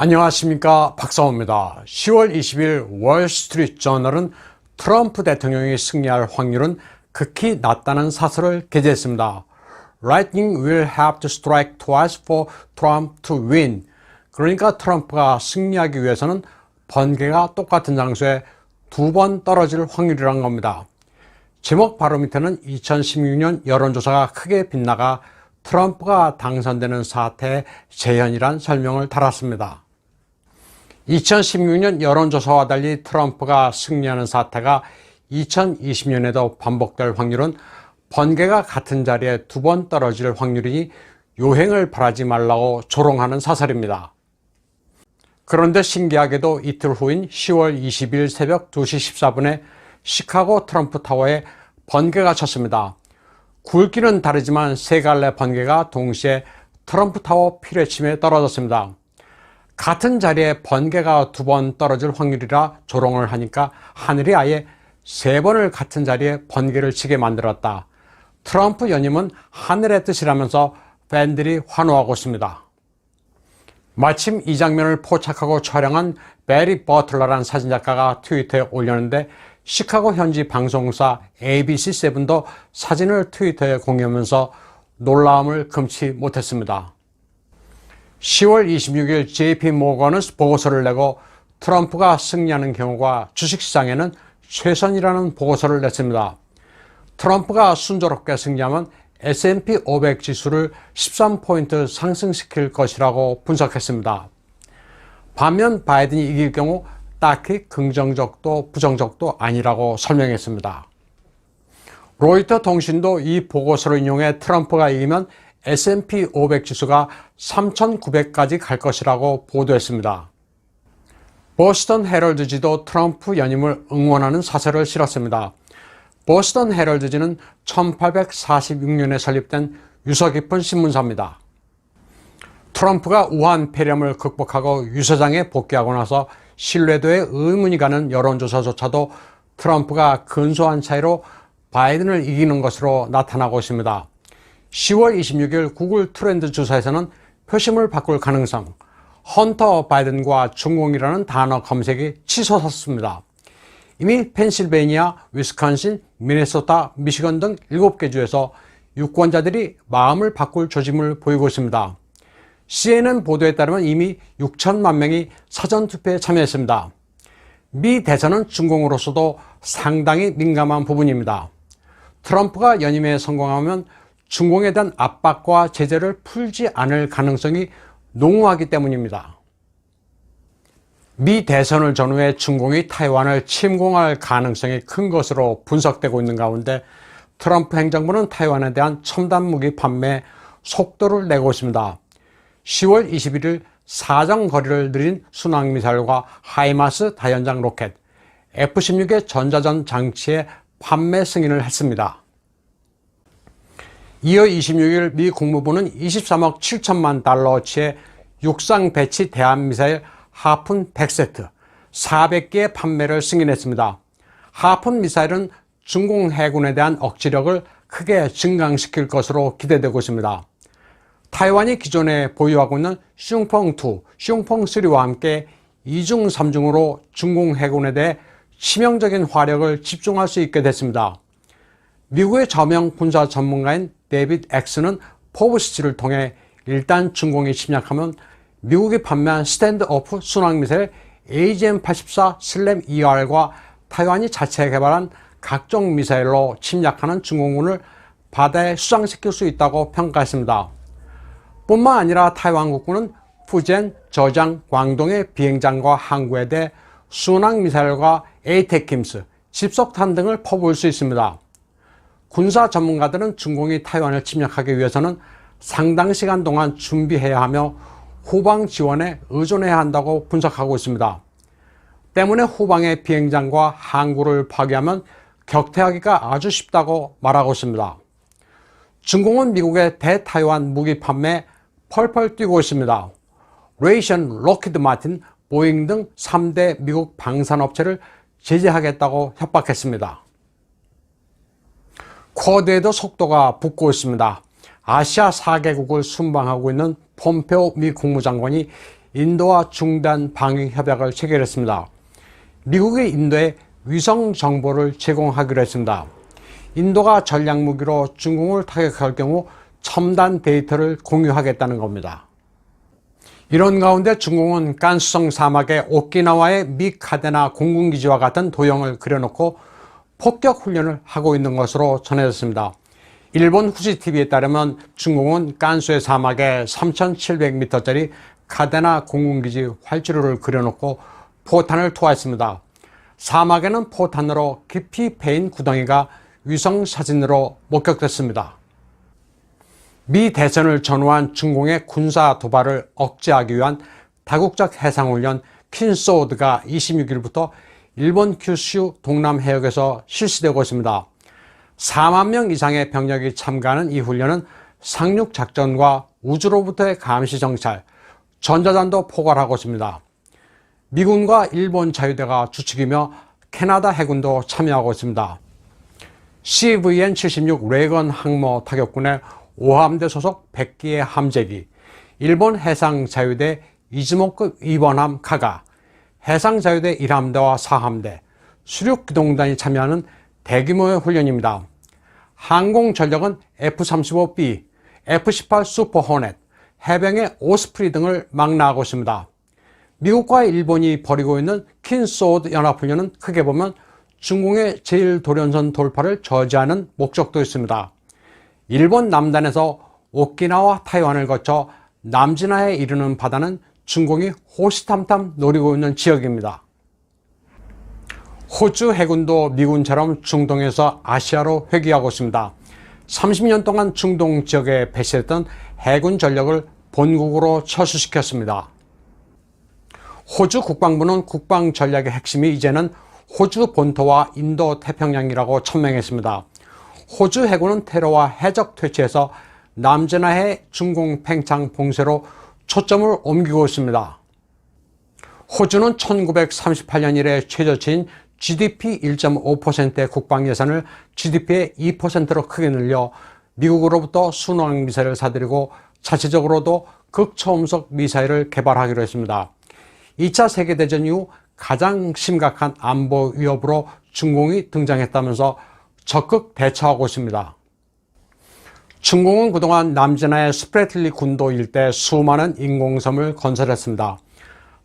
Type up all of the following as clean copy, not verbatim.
안녕하십니까, 박사호입니다. 10월 20일 월스트리트 저널은 트럼프 대통령이 승리할 확률은 극히 낮다는 사설을 게재했습니다. Lightning will have to strike twice for Trump to win. 그러니까 트럼프가 승리하기 위해서는 번개가 똑같은 장소에 2번 떨어질 확률이란 겁니다. 제목 바로 밑에는 2016년 여론조사가 크게 빗나가 트럼프가 당선되는 사태의 재현이란 설명을 달았습니다. 2016년 여론조사와 달리 트럼프가 승리하는 사태가 2020년에도 반복될 확률은 번개가 같은 자리에 2번 떨어질 확률이니 요행을 바라지 말라고 조롱하는 사설입니다. 그런데 신기하게도 이틀 후인 10월 20일 새벽 2시 14분에 시카고 트럼프 타워에 번개가 쳤습니다. 굵기는 다르지만 세 갈래 번개가 동시에 트럼프 타워 피뢰침에 떨어졌습니다. 같은 자리에 번개가 2번 떨어질 확률이라 조롱을 하니까 하늘이 아예 3번을 같은 자리에 번개를 치게 만들었다. 트럼프 연임은 하늘의 뜻이라면서 팬들이 환호하고 있습니다. 마침 이 장면을 포착하고 촬영한 베리 버틀러라는 사진작가가 트위터에 올렸는데 시카고 현지 방송사 ABC7도 사진을 트위터에 공유하면서 놀라움을 금치 못했습니다. 10월 26일 JP 모건은 보고서를 내고 트럼프가 승리하는 경우가 주식시장에는 최선이라는 보고서를 냈습니다. 트럼프가 순조롭게 승리하면 S&P 500 지수를 13포인트 상승시킬 것이라고 분석했습니다. 반면 바이든이 이길 경우 딱히 긍정적도 부정적도 아니라고 설명했습니다. 로이터 통신도 이 보고서를 인용해 트럼프가 이기면 S&P 500 지수가 3,900까지 갈 것이라고 보도했습니다. 보스턴 헤럴드지도 트럼프 연임을 응원하는 사설을 실었습니다. 보스턴 헤럴드지는 1846년에 설립된 유서 깊은 신문사입니다. 트럼프가 우한 폐렴을 극복하고 유서장에 복귀하고 나서 신뢰도에 의문이 가는 여론조사조차도 트럼프가 근소한 차이로 바이든을 이기는 것으로 나타나고 있습니다. 10월 26일 구글 트렌드 조사에서는 표심을 바꿀 가능성, 헌터 바이든과 중공이라는 단어 검색이 치솟았습니다. 이미 펜실베이니아, 위스콘신, 미네소타, 미시건 등 7개 주에서 유권자들이 마음을 바꿀 조짐을 보이고 있습니다. CNN 보도에 따르면 이미 6천만 명이 사전투표에 참여했습니다. 미 대선은 중공으로서도 상당히 민감한 부분입니다. 트럼프가 연임에 성공하면 중공에 대한 압박과 제재를 풀지 않을 가능성이 농후하기 때문입니다. 미 대선을 전후해 중공이 타이완을 침공할 가능성이 큰 것으로 분석되고 있는 가운데 트럼프 행정부는 타이완에 대한 첨단 무기 판매에 속도를 내고 있습니다. 10월 21일 사정거리를 느린 순항미사일과 하이마스 다연장 로켓, F-16의 전자전 장치의 판매 승인을 했습니다. 이어 26일 미 국무부는 23억 7천만 달러어치의 육상 배치 대한미사일 하푼 100세트, 400개의 판매를 승인했습니다. 하푼 미사일은 중공 해군에 대한 억지력을 크게 증강시킬 것으로 기대되고 있습니다. 타이완이 기존에 보유하고 있는 슝펑2, 슝펑3와 함께 2중, 3중으로 중공 해군에 대해 치명적인 화력을 집중할 수 있게 됐습니다. 미국의 저명 군사 전문가인 데이빗 엑스는 포브스지를 통해 일단 중공이 침략하면 미국이 판매한 스탠드오프 순항미사일 AGM-84/ER과 타이완이 자체 개발한 각종 미사일로 침략하는 중공군을 바다에 수상시킬 수 있다고 평가했습니다. 뿐만 아니라 타이완 국군은 푸젠, 저장, 광동의 비행장과 항구에 대해 순항미사일과 에이테킴스, 집석탄 등을 퍼부을 수 있습니다. 군사 전문가들은 중공이 타이완을 침략하기 위해서는 상당 시간 동안 준비해야 하며 후방 지원에 의존해야 한다고 분석하고 있습니다. 때문에 후방의 비행장과 항구를 파괴하면 격퇴하기가 아주 쉽다고 말하고 있습니다. 중공은 미국의 대타이완 무기 판매에 펄펄 뛰고 있습니다. 레이션, 록히드 마틴, 보잉 등 3대 미국 방산업체를 제재하겠다고 협박했습니다. 쿼드에도 속도가 붙고 있습니다. 아시아 4개국을 순방하고 있는 폼페오 미 국무장관이 인도와 중대한 방위 협약을 체결했습니다. 미국이 인도에 위성 정보를 제공하기로 했습니다. 인도가 전략 무기로 중공을 타격할 경우 첨단 데이터를 공유하겠다는 겁니다. 이런 가운데 중공은 간수성 사막의 오키나와의 미 카데나 공군기지와 같은 도형을 그려놓고 폭격 훈련을 하고 있는 것으로 전해졌습니다. 일본 후지TV에 따르면 중공은 간수의 사막에 3,700m짜리 카데나 공군기지 활주로를 그려놓고 포탄을 투하했습니다. 사막에는 포탄으로 깊이 패인 구덩이가 위성 사진으로 목격됐습니다. 미 대선을 전후한 중공의 군사 도발을 억제하기 위한 다국적 해상훈련 킨소드가 26일부터 일본 큐슈 동남 해역에서 실시되고 있습니다. 4만 명 이상의 병력이 참가하는 이 훈련은 상륙작전과 우주로부터의 감시 정찰, 전자전도 포괄하고 있습니다. 미군과 일본 자유대가 주축이며 캐나다 해군도 참여하고 있습니다. CVN-76 레이건 항모 타격군의 5함대 소속 100기의 함재기, 일본 해상자유대 이즈모급 2번함 카가, 해상자유대 1함대와 4함대, 수륙기동단이 참여하는 대규모의 훈련입니다. 항공전력은 F-35B, F-18 슈퍼 호넷, 해병의 오스프리 등을 망라하고 있습니다. 미국과 일본이 벌이고 있는 킨소드 연합훈련은 크게 보면 중공의 제1도련선 돌파를 저지하는 목적도 있습니다. 일본 남단에서 오키나와 타이완을 거쳐 남진하에 이르는 바다는 중공이 호시탐탐 노리고 있는 지역입니다. 호주 해군도 미군처럼 중동에서 아시아로 회귀하고 있습니다. 30년 동안 중동 지역에 배치했던 해군 전력을 본국으로 철수시켰습니다. 호주 국방부는 국방 전략의 핵심이 이제는 호주 본토와 인도 태평양이라고 천명했습니다. 호주 해군은 테러와 해적 퇴치에서 남진하해 중공 팽창 봉쇄로 초점을 옮기고 있습니다. 호주는 1938년 이래 최저치인 GDP 1.5%의 국방 예산을 GDP의 2%로 크게 늘려 미국으로부터 순항 미사일을 사들이고 자체적으로도 극초음속 미사일을 개발하기로 했습니다. 2차 세계대전 이후 가장 심각한 안보 위협으로 중공이 등장했다면서 적극 대처하고 있습니다. 중공은 그동안 남진하의 스프래틀리 군도 일대 수많은 인공섬을 건설했습니다.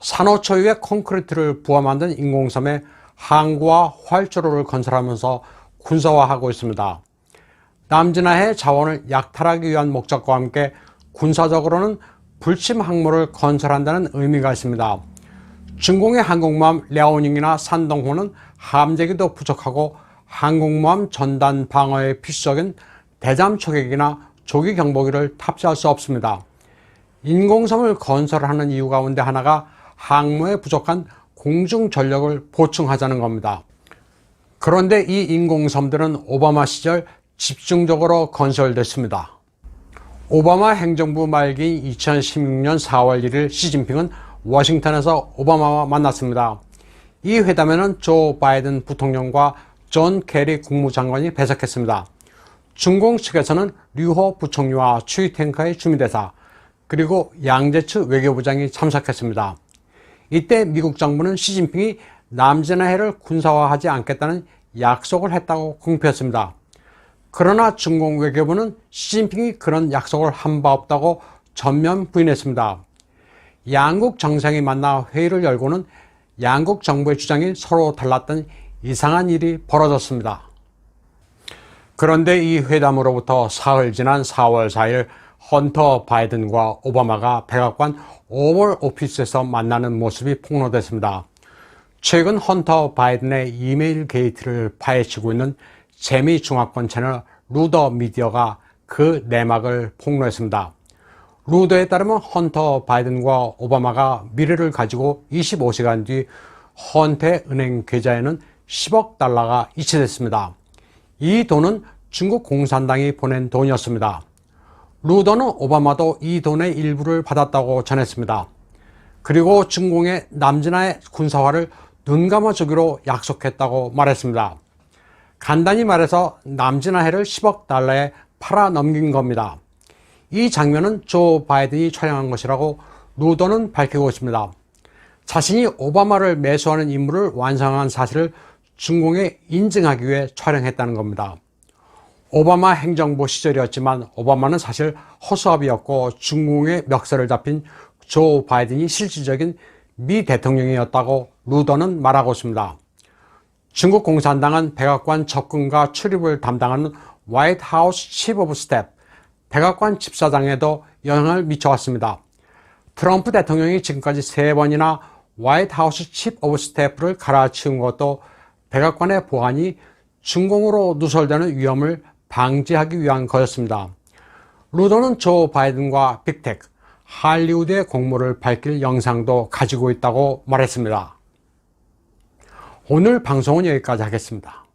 산호초유에 콘크리트를 부어 만든 인공섬에 항구와 활주로를 건설하면서 군사화하고 있습니다. 남진하의 자원을 약탈하기 위한 목적과 함께 군사적으로는 불침 항모를 건설한다는 의미가 있습니다. 중공의 항공모함 랴오닝이나 산동호는 함재기도 부족하고 항공모함 전단 방어에 필수적인 대잠 초계기나 조기 경보기를 탑재할 수 없습니다. 인공섬을 건설하는 이유 가운데 하나가 항모에 부족한 공중 전력을 보충하자는 겁니다. 그런데 이 인공섬들은 오바마 시절 집중적으로 건설됐습니다. 오바마 행정부 말기인 2016년 4월 1일 시진핑은 워싱턴에서 오바마와 만났습니다. 이 회담에는 조 바이든 부통령과 존 케리 국무장관이 배석했습니다. 중공 측에서는 류호 부총리와 추이탱카의 주미대사 그리고 양재츠 외교부장이 참석했습니다. 이때 미국 정부는 시진핑이 남진하해를 군사화하지 않겠다는 약속을 했다고 공표했습니다. 그러나 중공 외교부는 시진핑이 그런 약속을 한 바 없다고 전면 부인했습니다. 양국 정상이 만나 회의를 열고는 양국 정부의 주장이 서로 달랐던 이상한 일이 벌어졌습니다. 그런데 이 회담으로부터 사흘 지난 4월 4일 헌터 바이든과 오바마가 백악관 오벌 오피스에서 만나는 모습이 폭로됐습니다. 최근 헌터 바이든의 이메일 게이트를 파헤치고 있는 재미 중화권 채널 루더 미디어가 그 내막을 폭로했습니다. 루더에 따르면 헌터 바이든과 오바마가 미래를 가지고 25시간 뒤 헌터의 은행 계좌에는 10억 달러가 이체됐습니다. 이 돈은 중국 공산당이 보낸 돈이었습니다. 루더는 오바마도 이 돈의 일부를 받았다고 전했습니다. 그리고 중공의 남진하의 군사화를 눈감아주기로 약속했다고 말했습니다. 간단히 말해서 남진하해를 10억 달러에 팔아 넘긴 겁니다. 이 장면은 조 바이든이 촬영한 것이라고 루더는 밝히고 있습니다. 자신이 오바마를 매수하는 임무를 완성한 사실을 중공에 인증하기 위해 촬영했다는 겁니다. 오바마 행정부 시절이었지만 오바마는 사실 허수아비였고 중공의 멱살을 잡힌 조 바이든이 실질적인 미 대통령이었다고 루더는 말하고 있습니다. 중국 공산당은 백악관 접근과 출입을 담당하는 화이트 하우스 치프 오브 스텝, 백악관 집사장에도 영향을 미쳐왔습니다. 트럼프 대통령이 지금까지 3번이나 화이트 하우스 치프 오브 스태프를 갈아치운 것도 백악관의 보안이 중공으로 누설되는 위험을 방지하기 위한 것이었습니다. 루더는 조 바이든과 빅텍, 할리우드의 공모를 밝힐 영상도 가지고 있다고 말했습니다. 오늘 방송은 여기까지 하겠습니다.